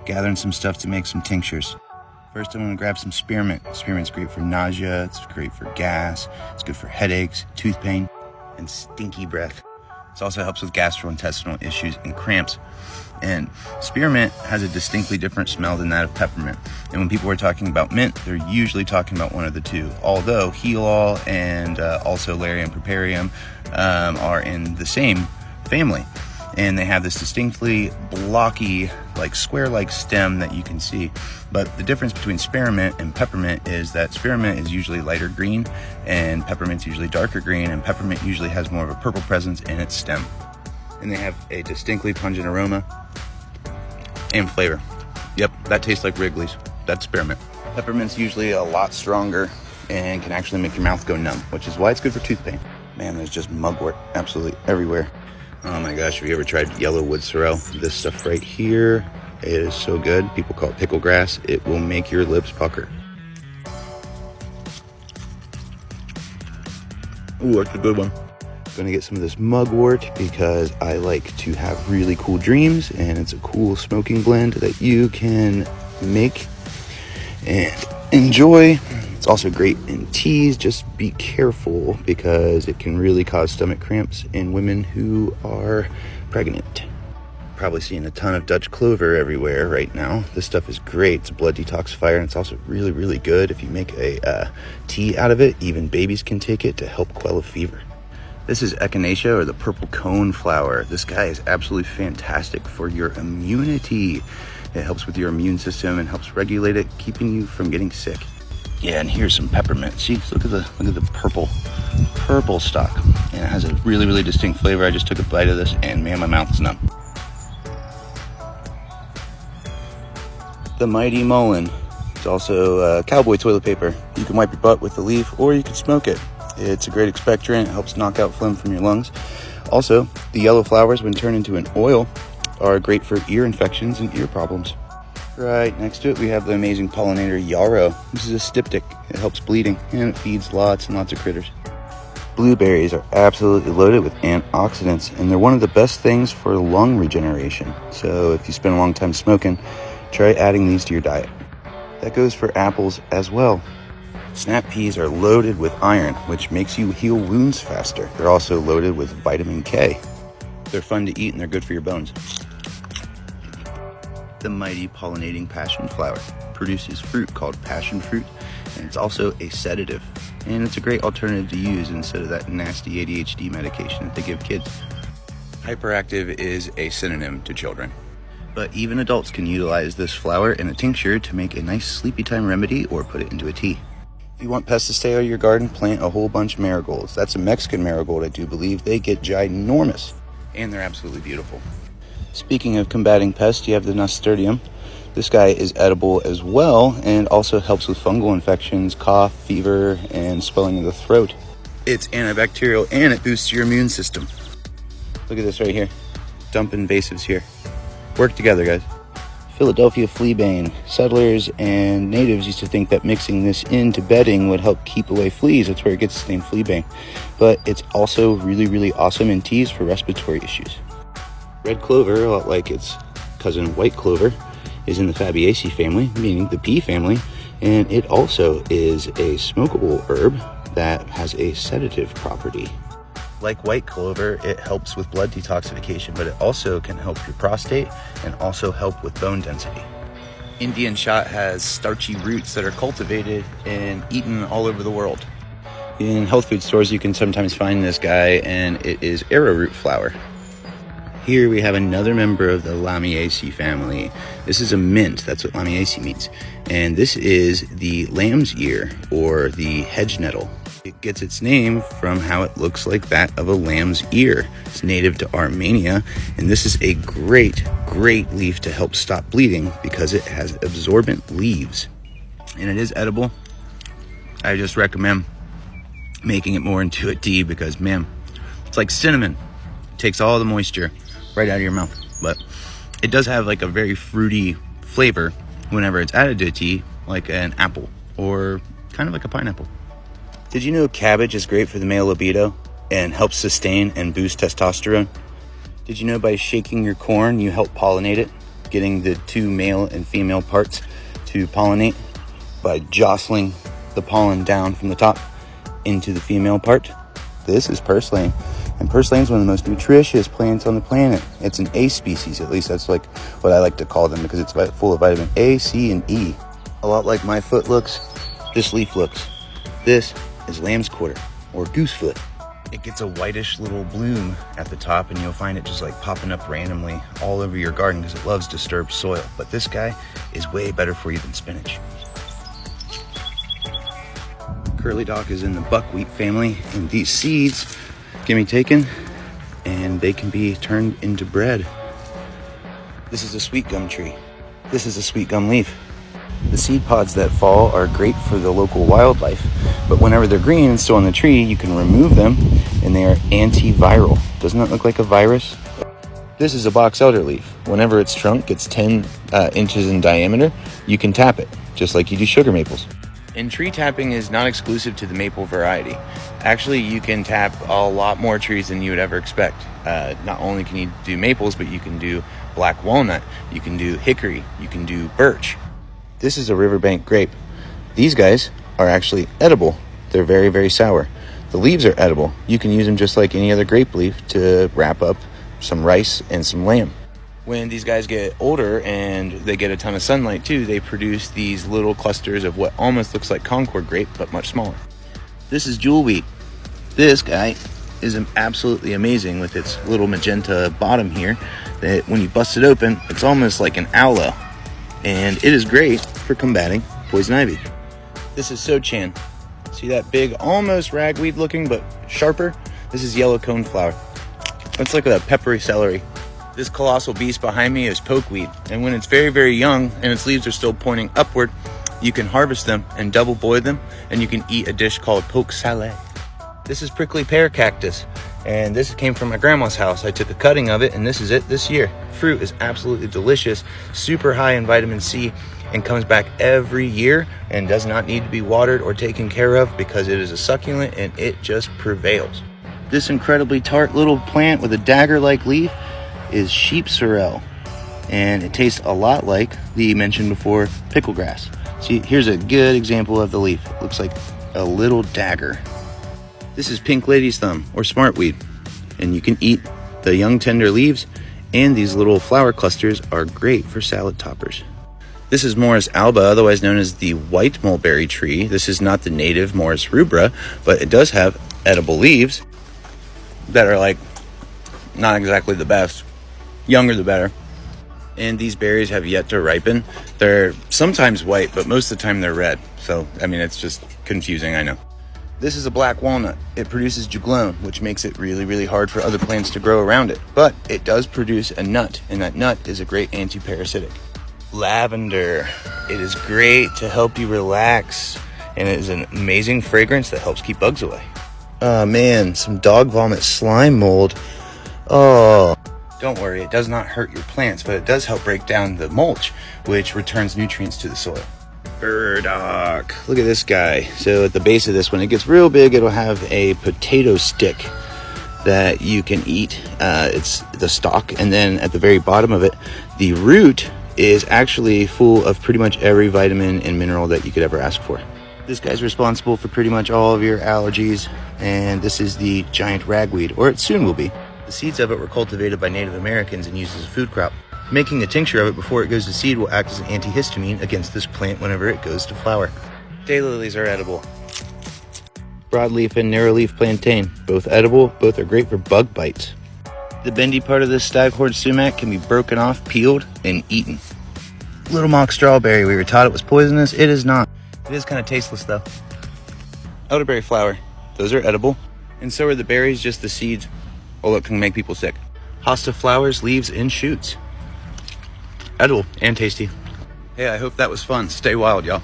gathering some stuff to make some tinctures. First, I'm gonna grab some spearmint. Spearmint's great for nausea, it's great for gas, it's good for headaches, tooth pain, and stinky breath. It also helps with gastrointestinal issues and cramps. And spearmint has a distinctly different smell than that of peppermint. And when people are talking about mint, they're usually talking about one of the two. Although Heal and also Larium preparium are in the same family. And they have this distinctly blocky, like square-like stem that you can see. But the difference between spearmint and peppermint is that spearmint is usually lighter green and peppermint's usually darker green, and peppermint usually has more of a purple presence in its stem. And they have a distinctly pungent aroma and flavor. Yep, that tastes like Wrigley's. That's spearmint. Peppermint's usually a lot stronger and can actually make your mouth go numb, which is why it's good for tooth pain. Man, there's just mugwort absolutely everywhere. Oh my gosh, have you ever tried yellow wood sorrel? This stuff right here, it is so good. People call it pickle grass. It will make your lips pucker. Ooh, that's a good one. Gonna get some of this mugwort because I like to have really cool dreams, and it's a cool smoking blend that you can make and enjoy. It's also great in teas. Just be careful because it can really cause stomach cramps in women who are pregnant. Probably seeing a ton of Dutch clover everywhere right now. This stuff is great. It's a blood detoxifier, and it's also really, really good if you make a tea out of it. Even babies can take it to help quell a fever. This is echinacea, or the purple cone flower. This guy is absolutely fantastic for your immunity. It helps with your immune system and helps regulate it, keeping you from getting sick. Yeah, and here's some peppermint. See, look at the purple stalk. And it has a really, really distinct flavor. I just took a bite of this, and man, my mouth is numb. The mighty mullein. It's also cowboy toilet paper. You can wipe your butt with the leaf, or you can smoke it. It's a great expectorant. It helps knock out phlegm from your lungs. Also, the yellow flowers, when turned into an oil, are great for ear infections and ear problems. Right next to it, we have the amazing pollinator yarrow. This is a styptic. It helps bleeding, and it feeds lots and lots of critters. Blueberries are absolutely loaded with antioxidants, and they're one of the best things for lung regeneration. So if you spend a long time smoking, try adding these to your diet. That goes for apples as well. Snap peas are loaded with iron, which makes you heal wounds faster. They're also loaded with vitamin K. They're fun to eat, and they're good for your bones. The mighty pollinating passion flower produces fruit called passion fruit, and it's also a sedative. And it's a great alternative to use instead of that nasty ADHD medication that they give kids. Hyperactive is a synonym to children, but even adults can utilize this flower in a tincture to make a nice sleepy time remedy or put it into a tea. If you want pests to stay out of your garden, plant a whole bunch of marigolds. That's a Mexican marigold, I do believe. They get ginormous, and they're absolutely beautiful. Speaking of combating pests, you have the nasturtium. This guy is edible as well, and also helps with fungal infections, cough, fever, and swelling of the throat. It's antibacterial, and it boosts your immune system. Look at this right here. Dump invasives here. Work together, guys. Philadelphia fleabane. Settlers and natives used to think that mixing this into bedding would help keep away fleas. That's where it gets its name, fleabane. But it's also really, really awesome in teas for respiratory issues. Red clover, a lot like its cousin white clover, is in the Fabaceae family, meaning the pea family, and it also is a smokable herb that has a sedative property. Like white clover, it helps with blood detoxification, but it also can help your prostate and also help with bone density. Indian shot has starchy roots that are cultivated and eaten all over the world. In health food stores, you can sometimes find this guy, and it is arrowroot flower. Here we have another member of the Lamiaceae family. This is a mint, that's what Lamiaceae means. And this is the lamb's ear, or the hedge nettle. It gets its name from how it looks like that of a lamb's ear. It's native to Armenia, and this is a great leaf to help stop bleeding because it has absorbent leaves. And it is edible. I just recommend making it more into a tea because, man, it's like cinnamon. It takes all the moisture right out of your mouth, but it does have like a very fruity flavor whenever it's added to a tea, like an apple or kind of like a pineapple. Did you know cabbage is great for the male libido and helps sustain and boost testosterone? Did you know by shaking your corn you help pollinate it, getting the two male and female parts to pollinate by jostling the pollen down from the top into the female part. This is purslane, and purslane is one of the most nutritious plants on the planet. It's an A species, at least that's like what I like to call them, because it's full of vitamin A, C, and E. A lot like my foot looks, this leaf looks. This is lamb's quarter, or goosefoot. It gets a whitish little bloom at the top, and you'll find it just like popping up randomly all over your garden because it loves disturbed soil. But this guy is way better for you than spinach. Curly dock is in the buckwheat family, and these seeds can be taken and they can be turned into bread. This is a sweet gum tree. This is a sweet gum leaf. The seed pods that fall are great for the local wildlife, but whenever they're green and still on the tree, you can remove them, and they are antiviral. Doesn't that look like a virus? This is a box elder leaf. Whenever its trunk gets 10 inches in diameter, you can tap it, just like you do sugar maples. And tree tapping is not exclusive to the maple variety. Actually, you can tap a lot more trees than you would ever expect. Not only can you do maples, but you can do black walnut, you can do hickory, you can do birch. This is a riverbank grape. These guys are actually edible. They're very, very sour. The leaves are edible. You can use them just like any other grape leaf to wrap up some rice and some lamb. When these guys get older and they get a ton of sunlight too, they produce these little clusters of what almost looks like Concord grape, but much smaller. This is jewel wheat. This guy is absolutely amazing with its little magenta bottom here, that when you bust it open, it's almost like an aloe. And it is great for combating poison ivy. This is sochan. See that big, almost ragweed looking, but sharper? This is yellow coneflower. It's like a peppery celery. This colossal beast behind me is pokeweed. And when it's very, very young and its leaves are still pointing upward, you can harvest them and double boil them, and you can eat a dish called poke salad. This is prickly pear cactus. And this came from my grandma's house. I took a cutting of it, and this is it this year. Fruit is absolutely delicious, super high in vitamin C, and comes back every year and does not need to be watered or taken care of because it is a succulent and it just prevails. This incredibly tart little plant with a dagger-like leaf is sheep sorrel, and it tastes a lot like the mentioned before pickle grass. See, here's a good example of the leaf. It looks like a little dagger. This is pink lady's thumb, or smartweed, and you can eat the young tender leaves, and these little flower clusters are great for salad toppers. This is Morus alba, otherwise known as the white mulberry tree. This is not the native Morus rubra, but it does have edible leaves that are like not exactly the best. Younger the better. And these berries have yet to ripen. They're sometimes white, but most of the time they're red. So, I mean, it's just confusing, I know. This is a black walnut. It produces juglone, which makes it really, really hard for other plants to grow around it. But it does produce a nut, and that nut is a great anti-parasitic. Lavender. It is great to help you relax, and it is an amazing fragrance that helps keep bugs away. Oh man, some dog vomit slime mold. Oh. Don't worry, it does not hurt your plants, but it does help break down the mulch, which returns nutrients to the soil. Burdock. Look at this guy. So at the base of this, when it gets real big, it'll have a potato stick that you can eat. It's the stalk, and then at the very bottom of it, the root is actually full of pretty much every vitamin and mineral that you could ever ask for. This guy's responsible for pretty much all of your allergies, and this is the giant ragweed, or it soon will be. The seeds of it were cultivated by Native Americans and used as a food crop. Making a tincture of it before it goes to seed will act as an antihistamine against this plant whenever it goes to flower. Daylilies are edible. Broadleaf and narrowleaf plantain, both edible, both are great for bug bites. The bendy part of this staghorn sumac can be broken off, peeled, and eaten. Little mock strawberry, we were taught it was poisonous. It is not. It is kind of tasteless though. Elderberry flower, those are edible. And so are the berries, just the seeds. Oh, it can make people sick. Hosta flowers, leaves, and shoots. Edible and tasty. Hey, I hope that was fun. Stay wild, y'all.